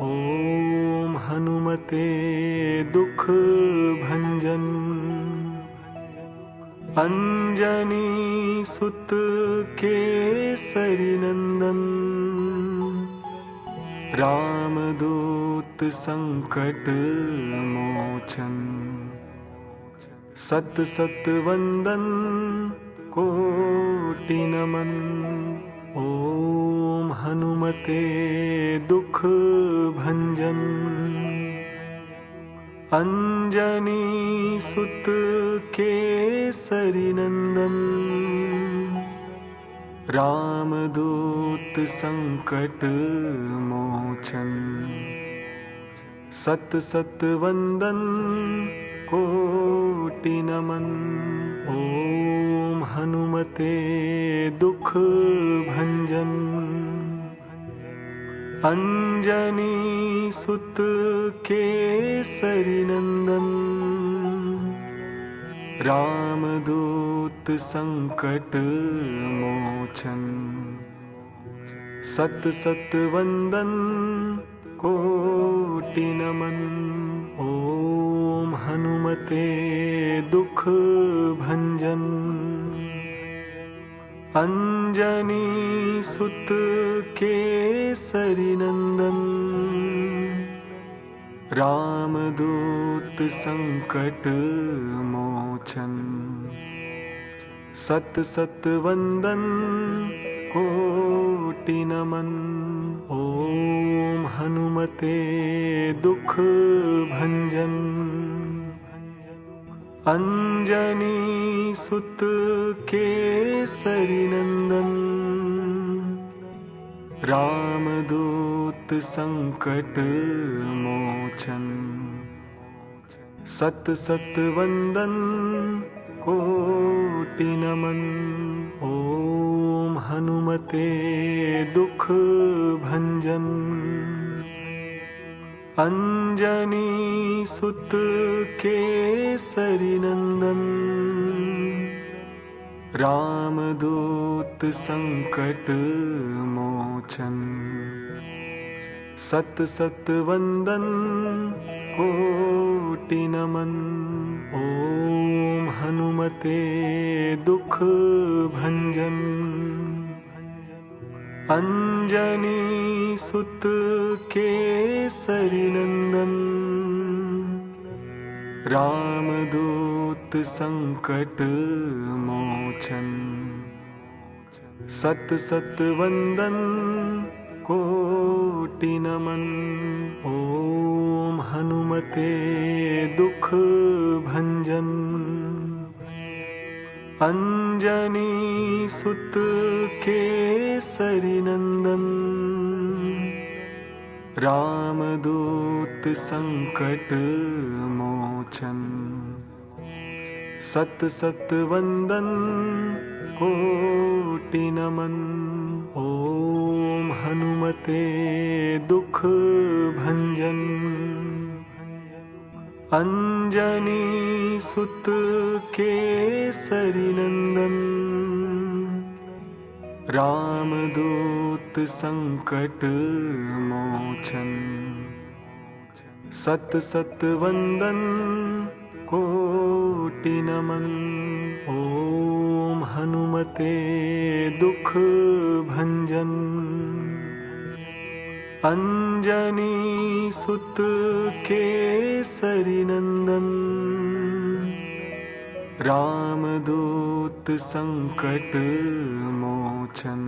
ओम हनुमते दुख भंजन अंजनी सुत केसरी नंदन रामदूत संकट मोचन सत सत वंदन कोटि नमन। ओम हनुमते दुख भंजन अंजनी सुत केसरी नंदन रामदूत संकट मोचन सत सत वंदन कोटि नमन। ओम हनुमते दुख भंजन अंजनी सुत केसरी नंदन रामदूत संकट मोचन सत सत वंदन कोटि नमन। ओम हनुमते दुख भंजन अंजनी सुत केसरी नंदन रामदूत संकट मोचन सत सत वंदन कोटि नमन। ओम हनुमते दुख भंजन अंजनी सुत केसरी नंदन रामदूत संकट मोचन सत सत वंदन कोटि नमन। ओम हनुमते दुख भंजन अंजनी सुत केसरी नंदन रामदूत संकट मोचन सत सत वंदन कोटि नमन। ओम हनुमते दुख भंजन अंजनी सुत केसरी नंदन रामदूत संकट मोचन सत सत वंदन कोटि नमन। ओम हनुमते दुख भंजन अंजनी सुत केसरी नंदन रामदूत संकट मोचन सत सत वंदन कोटि नमन। ओम हनुमते दुख भंजन अंजनी सुत केसरी नंदन रामदूत संकट मोचन सत सत वंदन कोटि नमन। ओम हनुमते दुख भंजन अंजनी सुत केसरी नंदन रामदूत संकट मोचन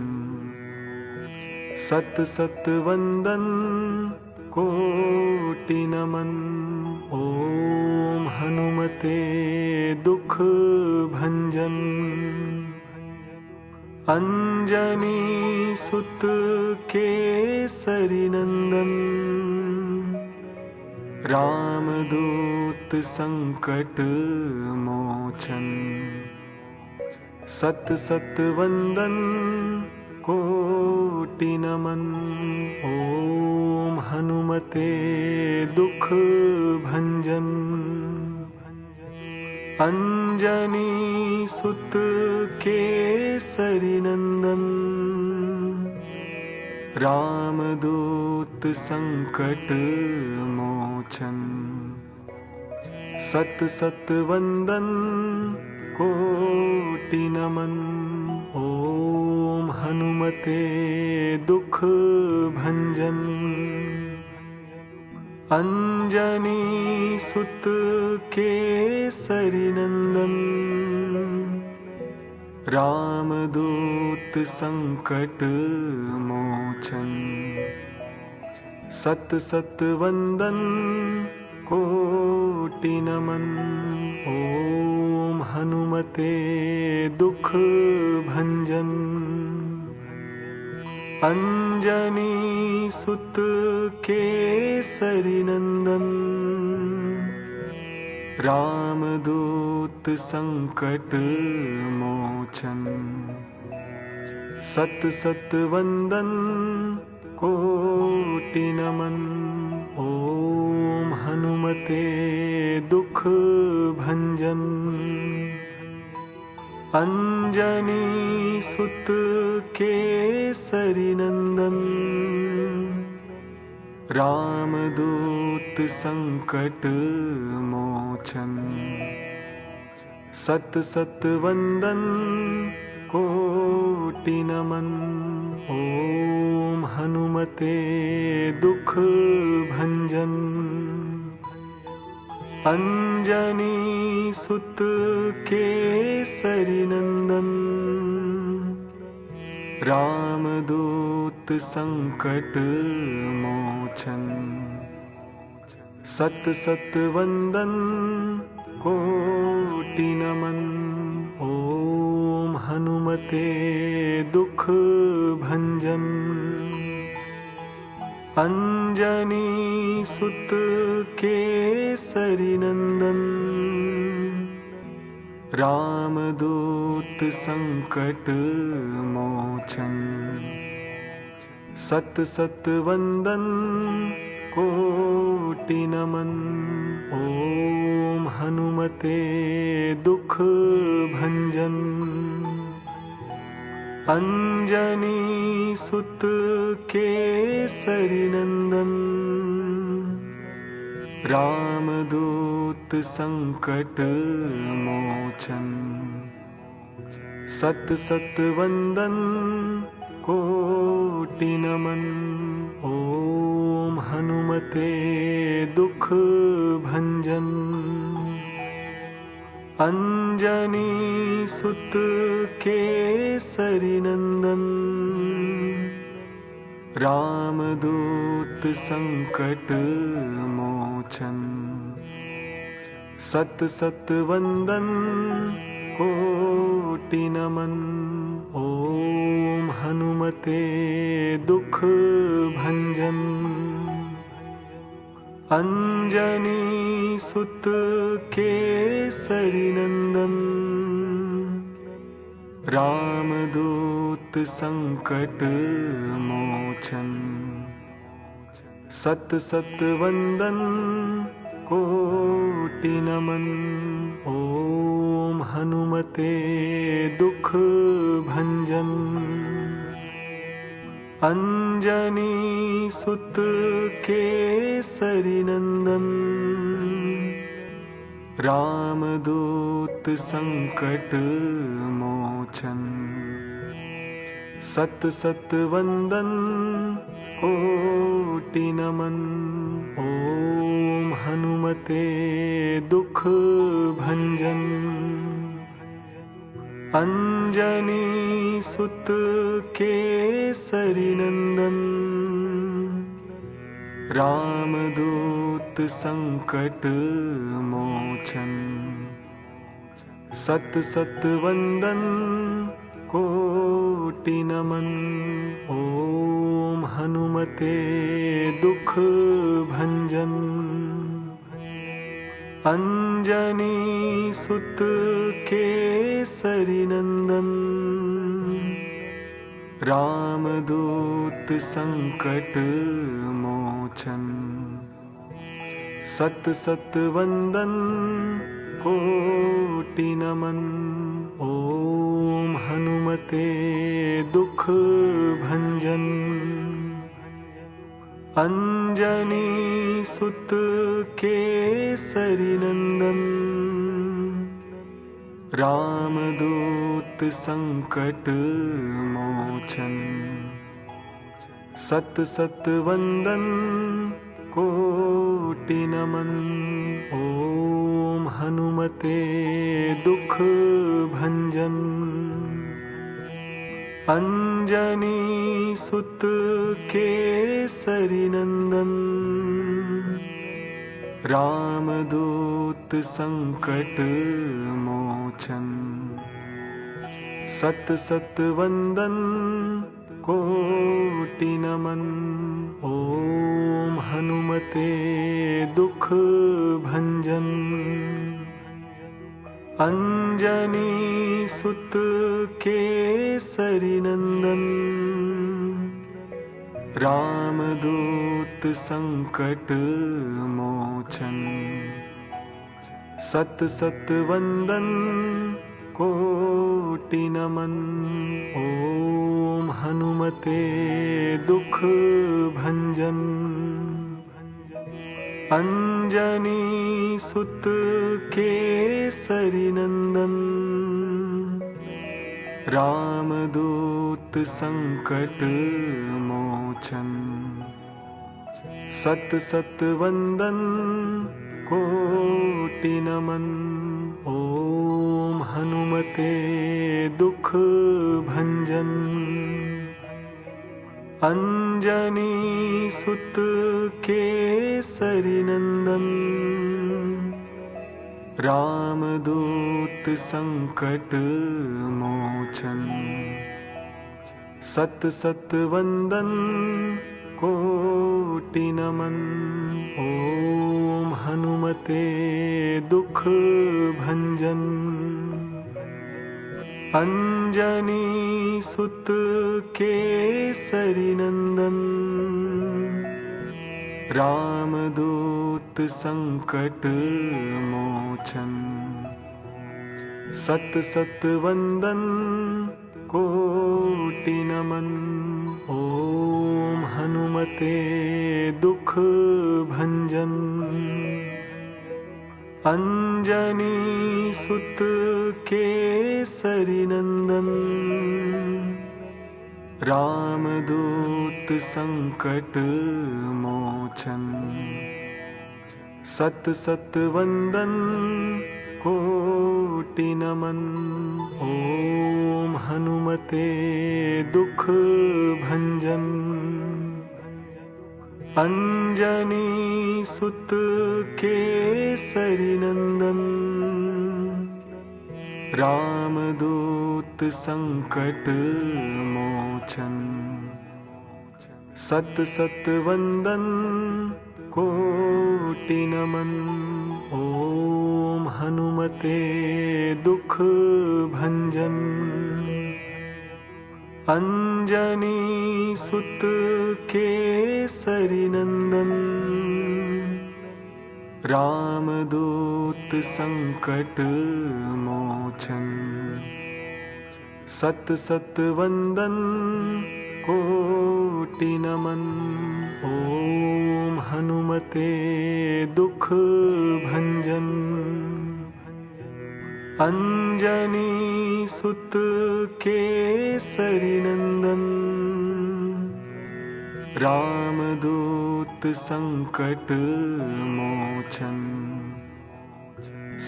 सत सत वंदन कोटि नमन। ओम हनुमते दुख भंजन अंजनी सुत केसरी नंदन रामदूत संकट मोचन सत सत वंदन कोटि नमन। ओम हनुमते दुख भंजन अंजनी सुत केसरी नंदन रामदूत संकट मोचन। सत सत वंदन कोटि नमन। ओम हनुमते दुख भंजन। अंजनी सुत केसरी नंदन। रामदूत संकट मोचन। सत सत वंदन कोटि नमन। ओम हनुमते दुख भंजन। अंजनी सुत केसरी नंदन। रामदूत संकट मोचन। सत सत वंदन कोटि नमन। ओम हनुमते दुख भंजन। अंजनी सुत केसरी नंदन। रामदूत संकट मोचन। सत सत वंदन कोटि नमन। ओम हनुमते दुख भंजन। अंजनी सुत केसरी नंदन। रामदूत संकट मोचन। सत सत वंदन कोटि नमन। ओम हनुमते दुख भंजन। अंजनी सुत केसरी नंदन। रामदूत संकट मोचन। सत सत वंदन कोटि नमन। ओम हनुमते दुख भंजन। अंजनी सुत केसरी नंदन। रामदूत संकट मोचन। सत सत वंदन कोटि नमन। ओम हनुमते दुख भंजन। अंजनी सुत केसरी नंदन। रामदूत संकट मोचन। सत सत वंदन कोटि नमन। ओम हनुमते दुख भंजन। अंजनी सुत केसरी नंदन। रामदूत संकट मोचन। सत सत वंदन कोटि नमन। ओम हनुमते दुख भंजन। अंजनी सुत केसरी नंदन। रामदूत संकट मोचन। सत सत वंदन कोटि नमन। ओम हनुमते दुख भंजन। अंजनी सुत केसरी नंदन। रामदूत संकट मोचन। सत सत वंदन कोटि नमन। ओम हनुमते दुख भंजन। अंजनी सुत केसरी नंदन। रामदूत संकट मोचन। सत सत वंदन कोटि नमन। ओम हनुमते दुख भंजन। अंजनी सुत केसरी नंदन रामदूत संकट मोचन सत सत वंदन कोटि नमन। ओम हनुमते दुख भंजन अंजनी सुत केसरी नंदन रामदूत संकट मोचन सत सत वंदन कोटि नमन। ओम हनुमते दुख भंजन अंजनी सुत केसरी नंदन रामदूत संकट मोचन सत सत वंदन कोटि नमन। ओम हनुमते दुख भंजन अंजनी सुत केसरी नंदन रामदूत संकट मोचन सत सत वंदन कोटि नमन। ओम हनुमते दुख भंजन अंजनी सुत केसरी नंदन रामदूत संकट मोचन सत सत वंदन कोटि नमन। ओम हनुमते दुख भंजन अंजनी सुत केसरी नंदन रामदूत संकट मोचन सत सत वंदन कोटि नमन। ओम हनुमते दुख भंजन अंजनी सुत केसरी नंदन रामदूत संकट मोचन सत सत वंदन कोटि नमन। ओम हनुमते दुख भंजन अंजनी सुत केसरी नंदन रामदूत संकट मोचन सत सत वंदन कोटि नमन। ओम हनुमते दुख भंजन अंजनी सुत केसरी नंदन रामदूत संकट मोचन सत सत वंदन कोटि नमन। ओम हनुमते दुख भंजन अंजनी सुत केसरी नंदन रामदूत संकट मोचन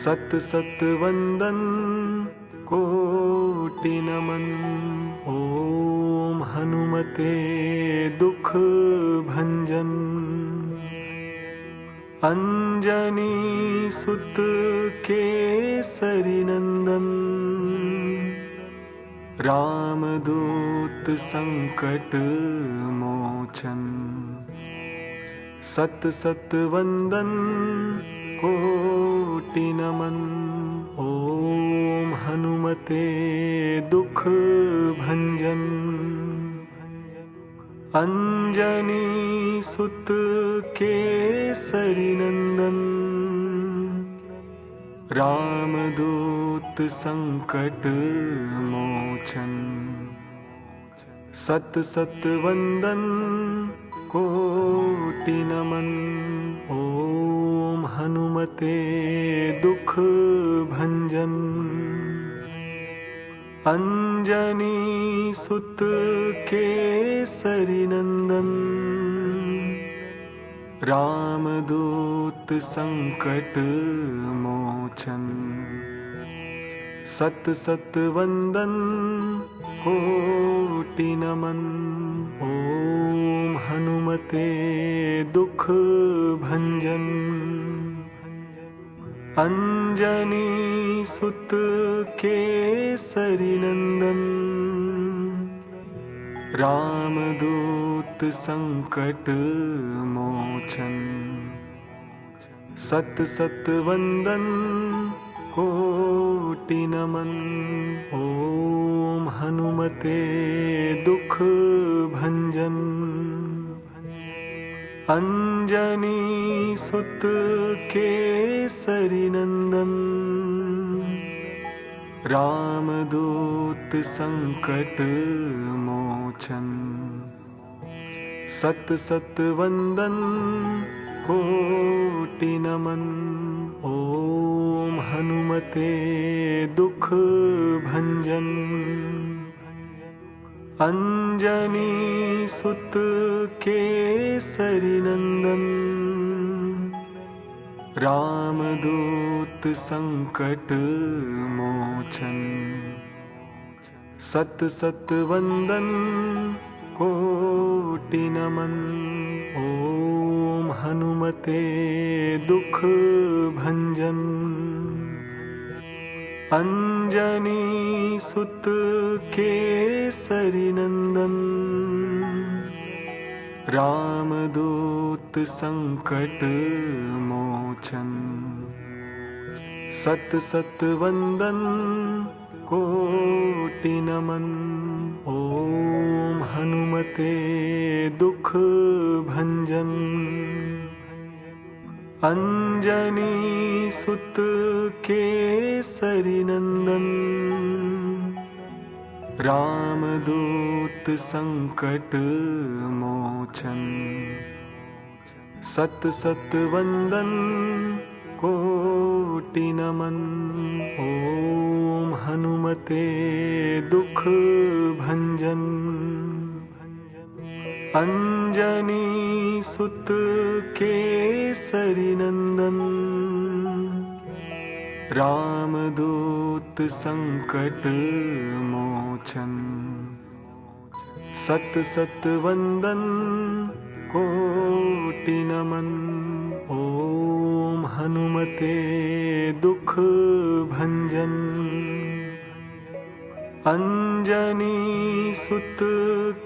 सत सत वंदन कोटि नमन। ओम हनुमते दुख भंजन अंजनी सुत केसरी नंदन रामदूत संकट मोचन सत सत वंदन कोटि नमन। ओम हनुमते दुख भंजन अंजनी सुत केसरी नंदन रामदूत संकट मोचन सत सत वंदन कोटि नमन। ओम हनुमते दुख भंजन। अंजनी सुत केसरी नंदन। रामदूत संकट मोचन। सत सत वंदन कोटि नमन। ओम हनुमते दुख भंजन। अंजनी सुत केसरी नंदन। रामदूत संकट मोचन। सत सत वंदन कोटि नमन। ओम हनुमते दुख भंजन। अंजनी सुत केसरी नंदन। रामदूत संकट मोचन। सत सत वंदन कोटि नमन। ओम हनुमते दुख भंजन। अंजनी सुत केसरी नंदन। रामदूत संकट मोचन। सत सत वंदन कोटि नमन। ओम हनुमते दुख भंजन। अंजनी सुत केसरी नंदन। रामदूत संकट मोचन। सत सत वंदन कोटि नमन। ओम हनुमते दुख भंजन। अंजनी सुत केसरी नंदन। रामदूत संकट मोचन। सत सत वंदन कोटि नमन। ओम हनुमते दुख भंजन। अंजनी सुत केसरी नंदन। रामदूत संकट मोचन। सत सत वंदन कोटि नमन। ओम हनुमते दुख भंजन। अंजनी सुत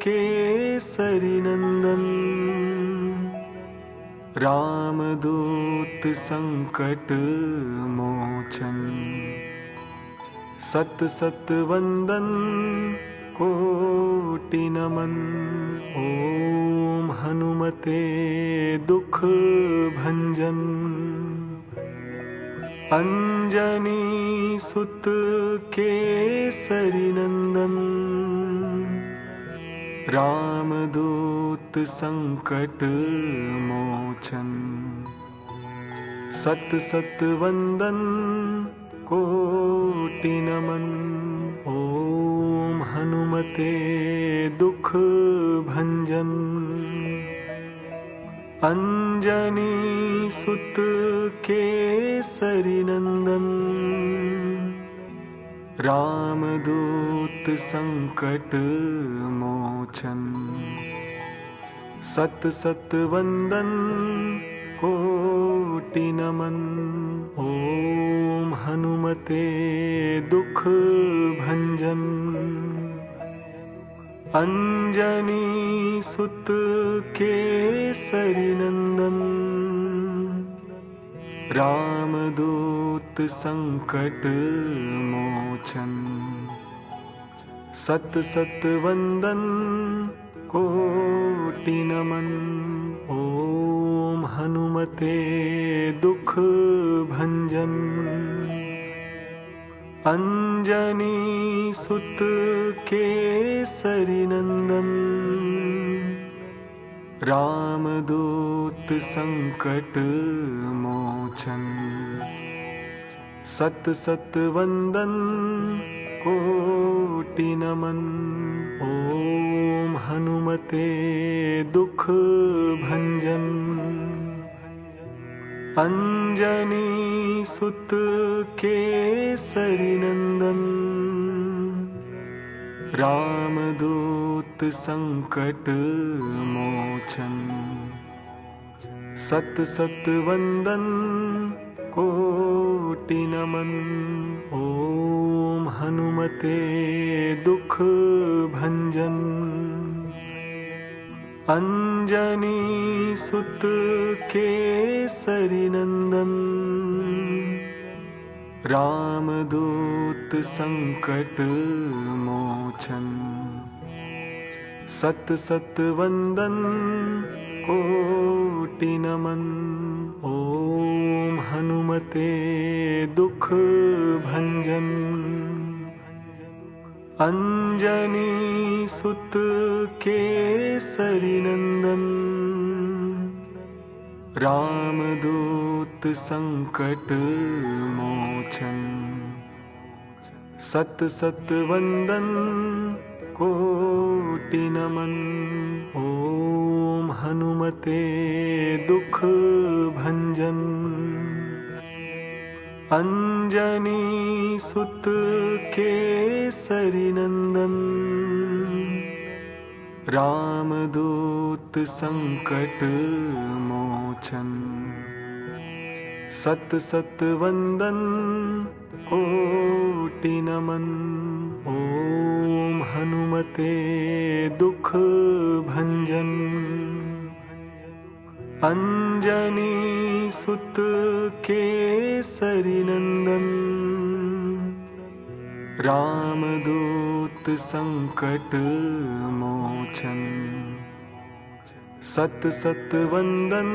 केसरी नंदन। रामदूत संकट मोचन। सत सत वंदन कोटि नमन। ओम हनुमते दुख भंजन। अंजनी सुत केसरी नंदन। रामदूत संकट मोचन। सत सत वंदन कोटि नमन। ओम हनुमते दुख भंजन। अंजनी सुत केसरी नंदन। रामदूत संकट मोचन। सत सत वंदन कोटि नमन। ओम हनुमते दुख भंजन। अंजनी सुत केसरी नंदन। रामदूत संकट मोचन। सत सत वंदन कोटि नमन। ओम हनुमते दुख भंजन। अंजनी सुत केसरी नंदन। रामदूत संकट मोचन। सत सत वंदन कोटि नमन। ओम हनुमते दुख भंजन। अंजनी सुत केसरी नंदन। रामदूत संकट मोचन। सत सत वंदन कोटि नमन। ओम हनुमते दुख भंजन। अंजनी सुत केसरी नंदन। रामदूत संकट मोचन। सत सत वंदन कोटि नमन। ओम हनुमते दुख भंजन। अंजनी सुत केसरी नंदन। रामदूत संकट मोचन। सत सत वंदन कोटि नमन। ओम हनुमते दुख भंजन। अंजनी सुत केसरी नंदन। रामदूत संकट मोचन। सत सत वंदन कोटि नमन। ओम हनुमते दुख भंजन। अंजनी सुत केसरी नंदन। रामदूत संकट मोचन। सत सत वंदन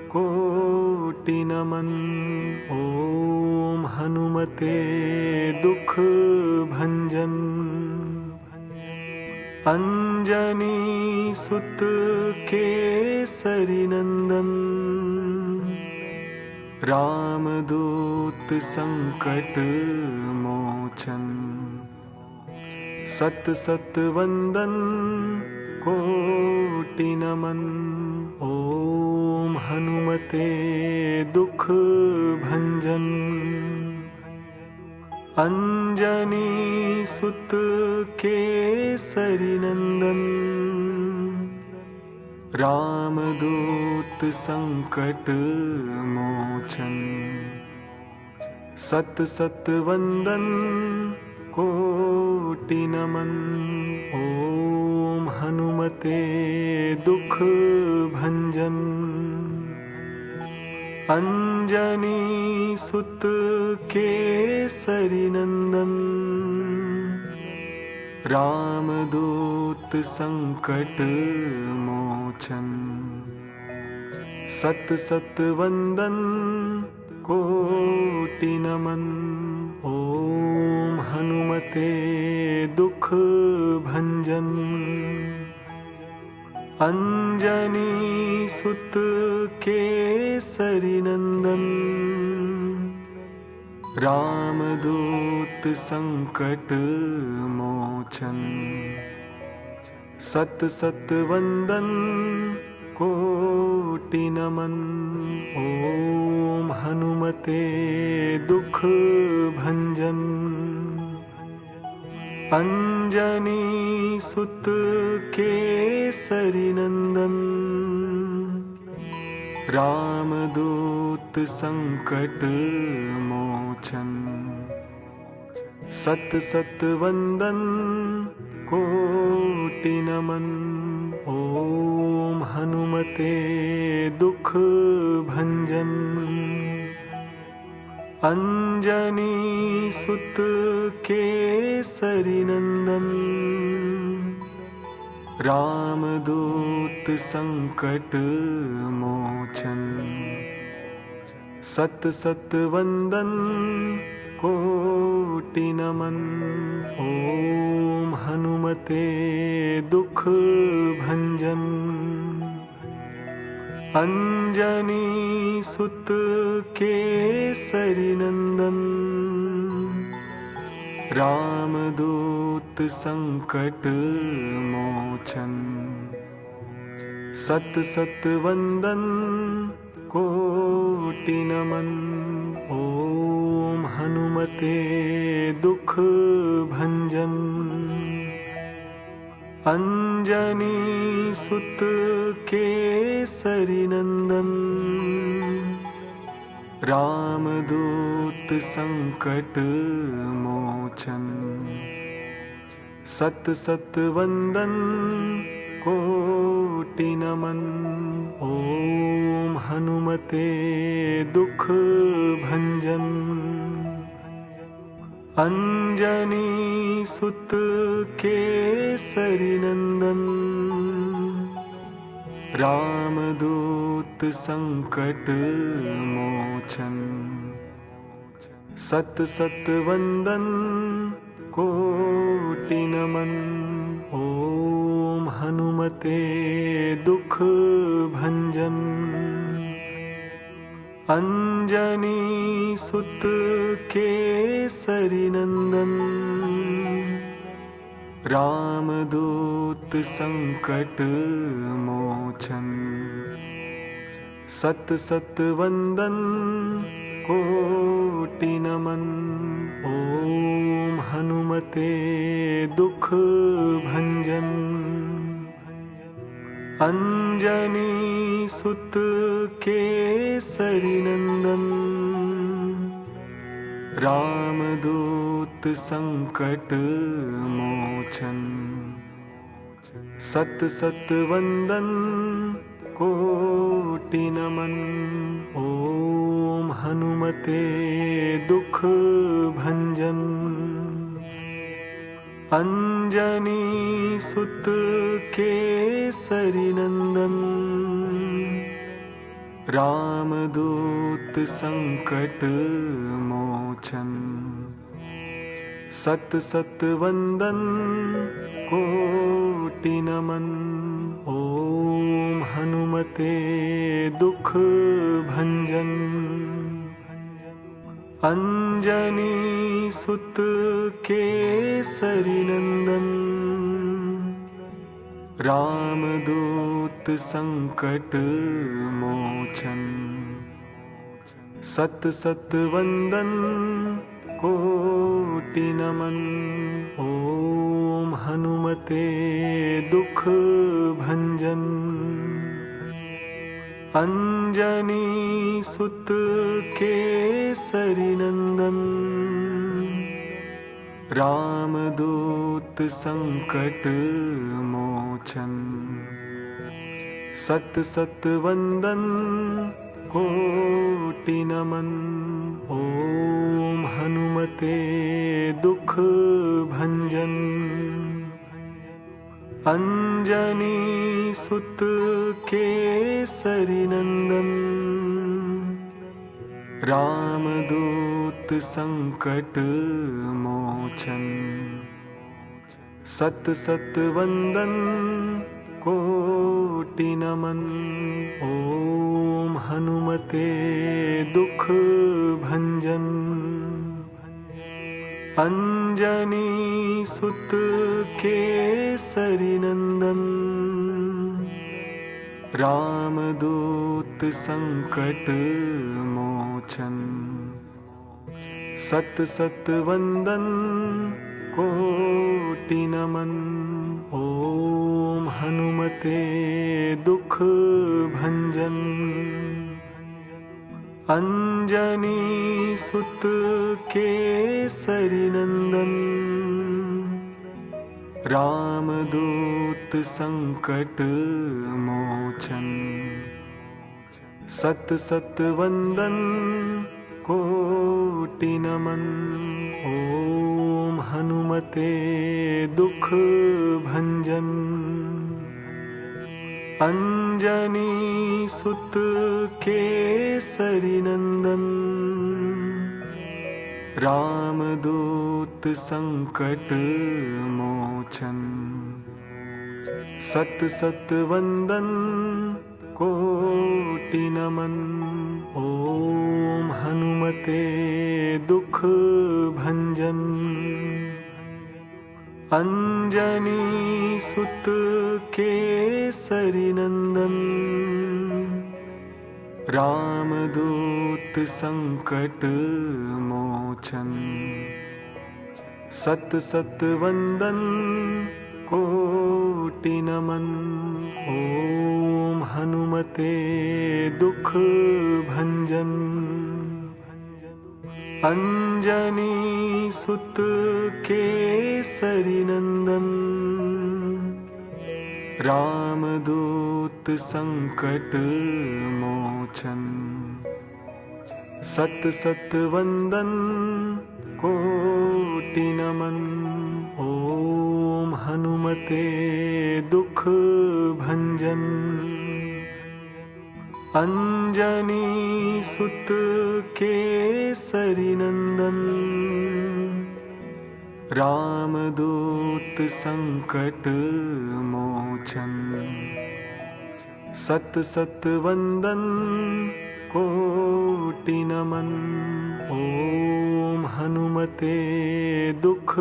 कोटि नमन। ओम हनुमते दुख भंजन। अंजनी सुत केसरी नंदन। रामदूत संकट मोचन। सत सत वंदन कोटि नमन। ओम हनुमते दुख भंजन। अंजनी सुत केसरी नंदन। रामदूत संकट मोचन। सत सत वंदन कोटि नमन। ओम हनुमते दुख भंजन। अंजनी सुत केसरी नंदन। रामदूत संकट मोचन। सत सत वंदन कोटि नमन। ओम हनुमते दुख भंजन। अंजनी सुत केसरी नंदन। रामदूत संकट मोचन। सत सत वंदन कोटि नमन। ओम हनुमते दुख भंजन। अंजनी सुत केसरी नंदन। रामदूत संकट मोचन। सत सत वंदन कोटि नमन। ओम हनुमते दुख भंजन। अंजनी सुत केसरी नंदन। रामदूत संकट मोचन। सत सत वंदन कोटि नमन। ओम हनुमते दुख भंजन। अंजनी सुत केसरी नंदन रामदूत संकट मोचन सत सत वंदन कोटि नमन। ओम हनुमते दुख भंजन अंजनी सुत केसरी नंदन रामदूत संकट मोचन सत सत वंदन कोटि नमन। ओम हनुमते दुख भंजन अंजनी सुत केसरी नंदन रामदूत संकट मोचन सत सत वंदन कोटि नमन। ओम हनुमते दुख भंजन अंजनी सुत केसरी नंदन रामदूत संकट मोचन सत सत वंदन कोटि नमन। ओम हनुमते दुख भंजन अंजनी सुत केसरी नंदन रामदूत संकट मोचन सत सत वंदन कोटि नमन। ओम हनुमते दुख भंजन अंजनी सुत केसरी नंदन रामदूत संकट मोचन सत सत वंदन कोटि नमन। ओम हनुमते दुख भंजन अंजनी सुत केसरी नंदन रामदूत संकट मोचन सत सत वंदन कोटि नमन। ओम हनुमते दुख भंजन अंजनी सुत केसरी नंदन रामदूत संकट मोचन सत सत वंदन कोटि नमन। ओम हनुमते दुख भंजन अंजनी सुत केसरी नंदन रामदूत संकट मोचन सत सत वंदन कोटि नमन। ओम हनुमते दुख भंजन अंजनी सुत केसरी नंदन रामदूत संकट मोचन सत सत वंदन कोटि नमन। ओम हनुमते दुख भंजन अंजनी सुत केसरी नंदन रामदूत संकट मोचन सत सत वंदन कोटि नमन। ओम हनुमते दुख भंजन अंजनी सुत केसरी नंदन रामदूत संकट मोचन सत सत वंदन कोटि नमन। ओम हनुमते दुख भंजन। अंजनी सुत केसरी नंदन। रामदूत संकट मोचन। सत सत वंदन कोटि नमन। ओम हनुमते दुख भंजन। अंजनी सुत केसरी नंदन। रामदूत संकट मोचन। सत सत वंदन कोटि नमन। ओम हनुमते दुख भंजन। अंजनी सुत केसरी नंदन। रामदूत संकट मोचन। सत सत वंदन कोटि नमन। ओम हनुमते दुख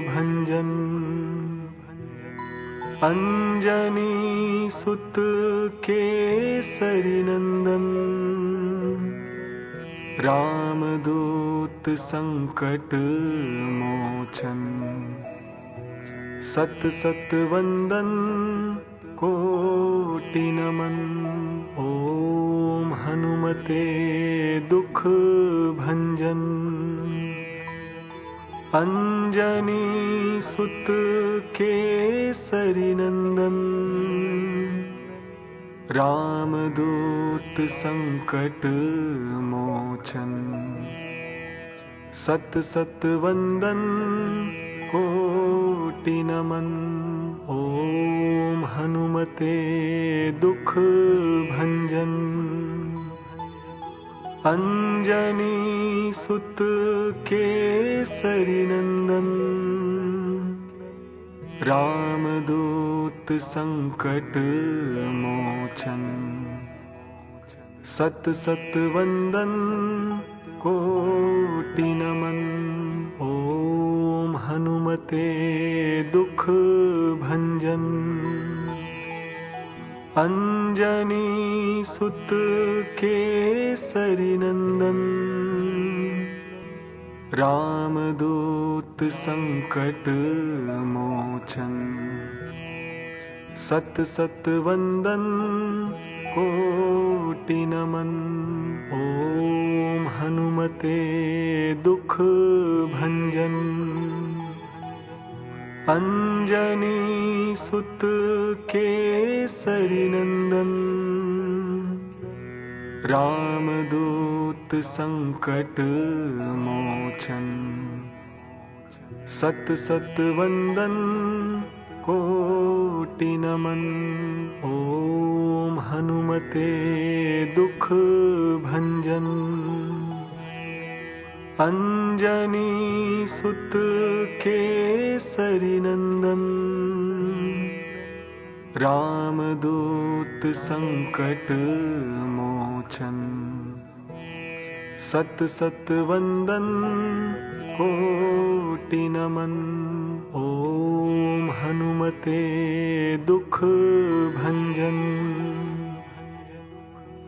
भंजन। अंजनी सुत केसरी नंदन। रामदूत संकट मोचन। सत सत वंदन कोटि नमन। ओम हनुमते दुख भंजन। अंजनी सुत केसरी नंदन। रामदूत संकट मोचन। सत सत वंदन कोटि नमन। ओम हनुमते दुख भंजन। अंजनी सुत केसरी नंदन। रामदूत संकट मोचन। सत सत वंदन कोटि नमन। ओम हनुमते दुख भंजन। अंजनी सुत केसरी नंदन। रामदूत संकट मोचन। सत सत वंदन कोटि नमन। ओम हनुमते दुख भंजन। अंजनी सुत केसरी नंदन। रामदूत संकट मोचन। सत सत वंदन कोटि नमन। ओम हनुमते दुख भंजन। अंजनी सुत केसरी नंदन। रामदूत संकट मोचन। सत सत वंदन कोटि नमन। ओम हनुमते दुख भंजन।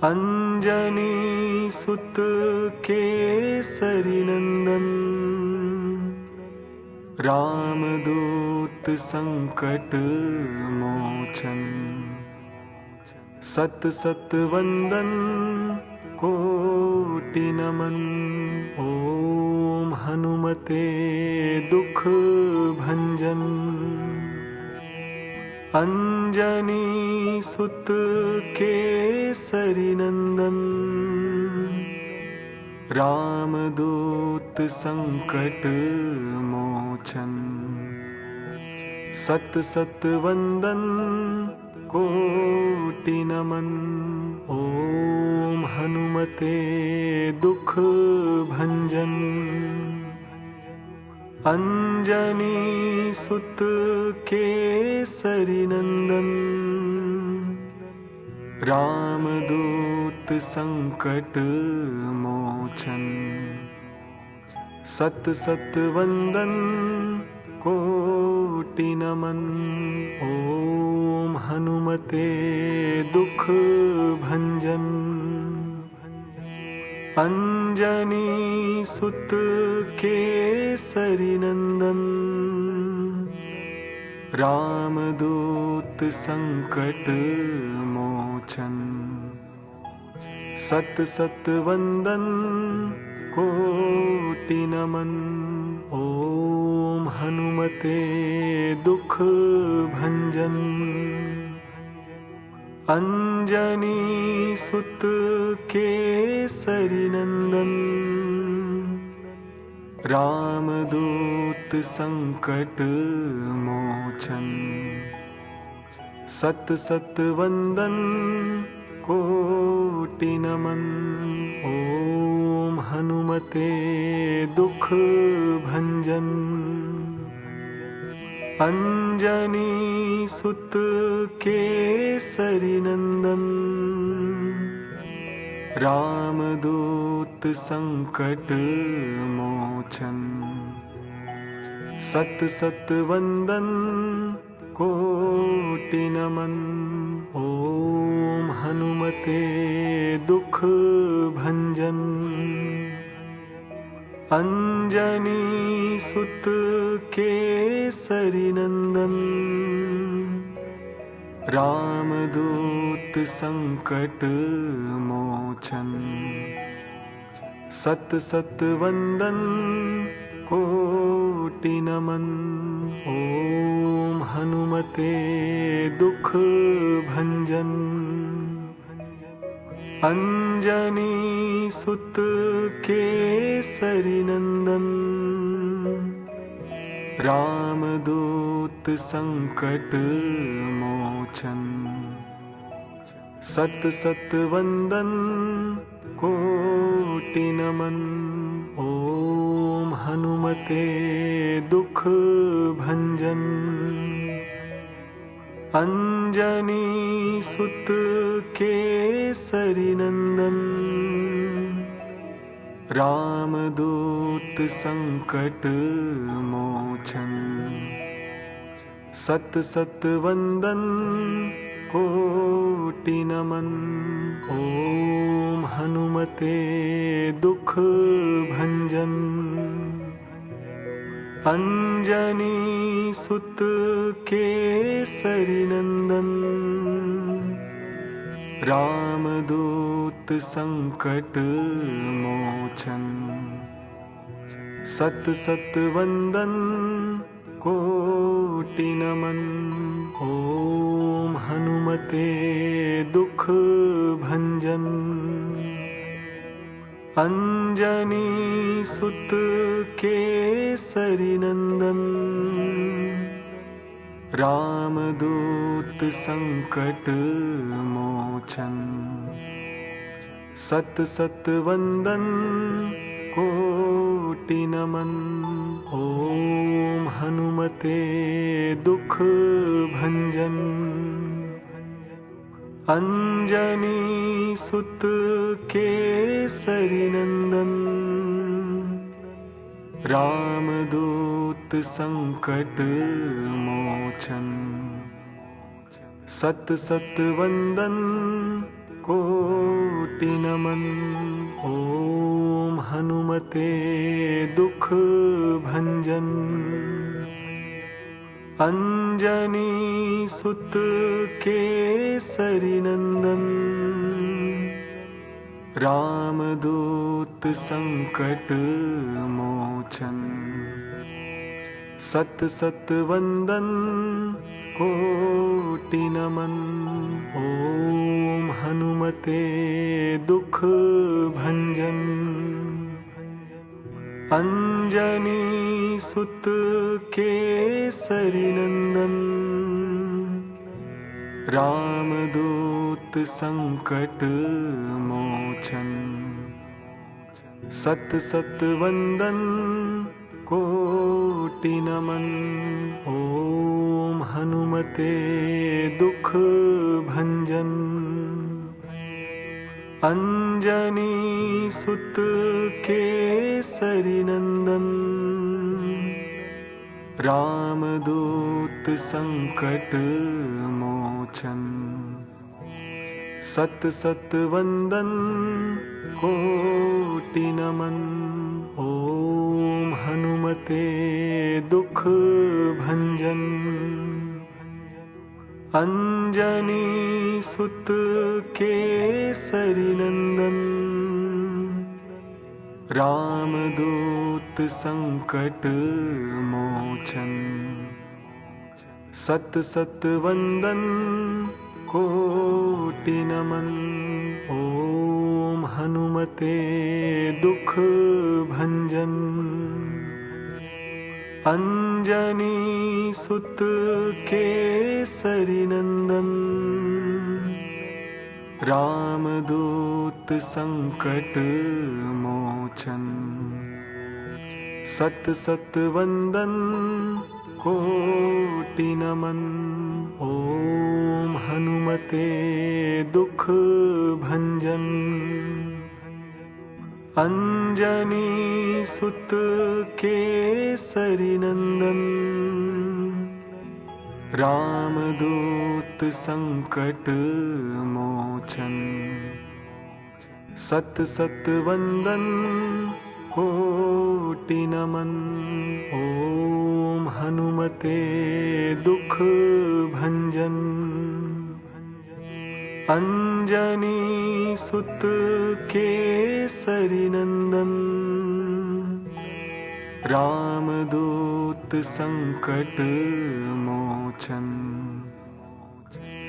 अंजनी सुत केसरी नंदन। रामदूत संकट मोचन। सत सत वंदन कोटि नमन। ओम हनुमते दुख भंजन। अंजनी सुत केसरी नंदन। रामदूत संकट मोचन। सत सत वंदन कोटि नमन। ओम हनुमते दुख भंजन। अंजनी सुत केसरी नंदन। रामदूत संकट मोचन। सत सत वंदन कोटि नमन। ओम हनुमते दुख भंजन। अंजनी सुत केसरी नंदन। रामदूत संकट मोचन। सत सत वंदन कोटि नमन। ओम हनुमते दुख भंजन। अंजनी सुत केसरी नंदन। रामदूत संकट मोचन। सत सत वंदन कोटि नमन। ओम हनुमते दुख भंजन। अंजनी सुत केसरी नंदन। रामदूत संकट मोचन। सत सत वंदन कोटि नमन। ओम हनुमते दुख भंजन। अंजनी सुत केसरी नंदन। रामदूत संकट मोचन। सत सत वंदन कोटि नमन। ओम हनुमते दुख भंजन। अंजनी सुत केसरी नंदन। रामदूत संकट मोचन। सत सत वंदन कोटि नमन। ओम हनुमते दुख भंजन। अंजनी सुत केसरी नंदन। रामदूत संकट मोचन। सत सत वंदन कोटि नमन। ओम हनुमते दुख भंजन। अंजनी सुत केसरी नंदन। रामदूत संकट मोचन। सत सत वंदन कोटि नमन। ओम हनुमते दुख भंजन। अंजनी सुत केसरी नंदन। रामदूत संकट मोचन। सत सत वंदन कोटि नमन। ओम हनुमते दुख भंजन। अंजनी सुत केसरी नंदन। रामदूत संकट मोचन। सत सत वंदन कोटि नमन। ओम हनुमते दुख भंजन। अंजनी सुत केसरी नंदन। रामदूत संकट मोचन। सत सत वंदन कोटि नमन। ओम हनुमते दुख भंजन। अंजनी सुत केसरी नंदन। रामदूत संकट मोचन। सत सत वंदन कोटि नमन। ओम हनुमते दुख भंजन। अंजनी सुत केसरी नंदन रामदूत संकट मोचन सत सत वंदन कोटि नमन। ओम हनुमते दुख भंजन अंजनी सुत केसरी नंदन रामदूत संकट मोचन सत सत वंदन कोटि नमन। ओम हनुमते दुख भंजन अंजनी सुत केसरी नंदन रामदूत संकट मोचन सत सत वंदन कोटि नमन। ओम हनुमते दुख भंजन अंजनी सुत केसरी नंदन रामदूत संकट मोचन सत सत वंदन कोटि नमन। ओम हनुमते दुख भंजन अंजनी सुत केसरी नंदन रामदूत संकट मोचन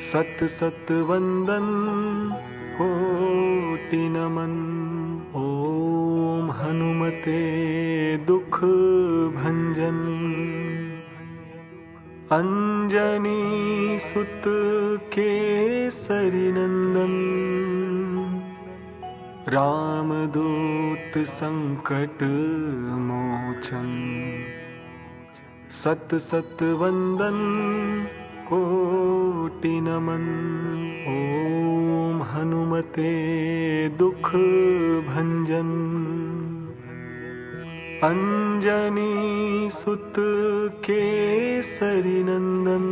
सत सत वंदन कोटि नमन। ओम हनुमते दुख भंजन अंजनी सुत केसरी नंदन रामदूत संकट मोचन सत सत वंदन कोटि नमन। ओम हनुमते दुख भंजन अंजनी सुत केसरी नंदन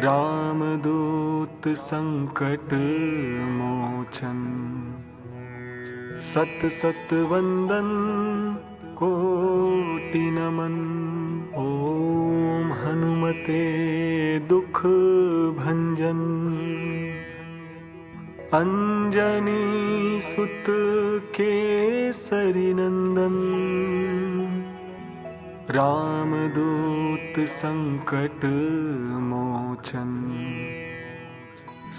रामदूत संकट मोचन सत सत वंदन कोटि नमन। ओम हनुमते दुख भंजन अंजनी सुत केसरी नंदन रामदूत संकट मोचन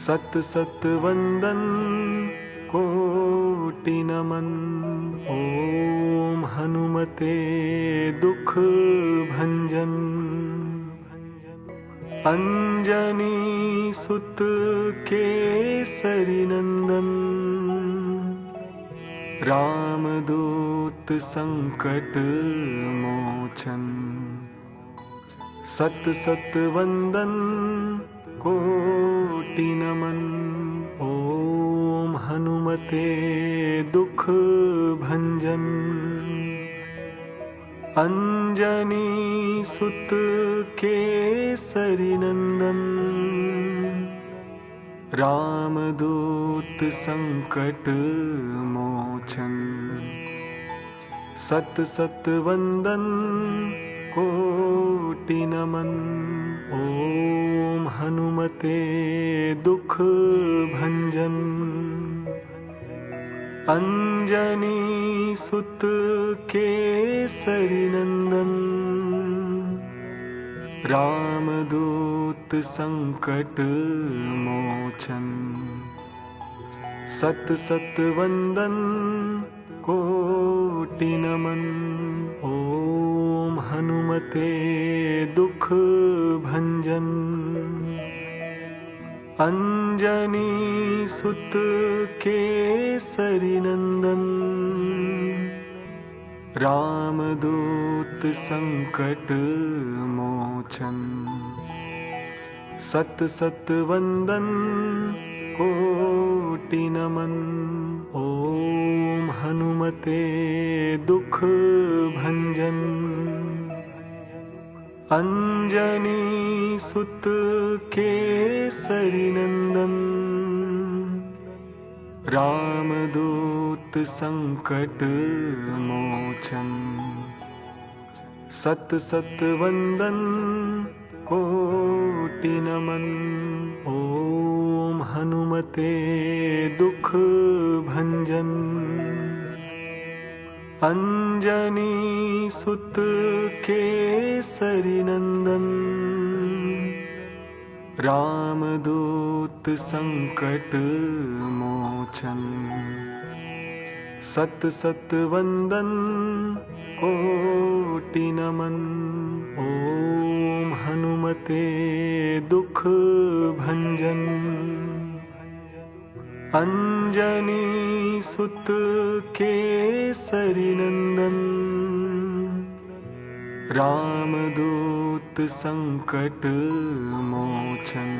सत सत वंदन कोटि नमन। ओम हनुमते दुख भंजन अंजनी सुत केसरी नंदन रामदूत संकट मोचन सत सत वंदन कोटि नमन। ओम हनुमते दुख भंजन अंजनी सुत केसरी नंदन रामदूत संकट मोचन सत सत वंदन कोटि नमन। ओम हनुमते दुख भंजन अंजनी सुत केसरी नंदन रामदूत संकट मोचन सत सत वंदन कोटि नमन। ओम हनुमते दुख भंजन अंजनी सुत केसरी नंदन रामदूत संकट मोचन सत सत वंदन कोटि नमन। ओम हनुमते दुख भंजन। अंजनी सुत केसरी नंदन। रामदूत संकट मोचन। सत सत वंदन कोटि नमन। ओम हनुमते दुख भंजन। अंजनी सुत केसरी नंदन। रामदूत संकट मोचन। सत सत वंदन कोटि नमन। ओम हनुमते दुख भंजन। अंजनी सुत केसरी नंदन। रामदूत संकट मोचन।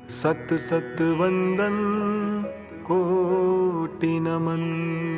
सत सत वंदन कोटि नमन।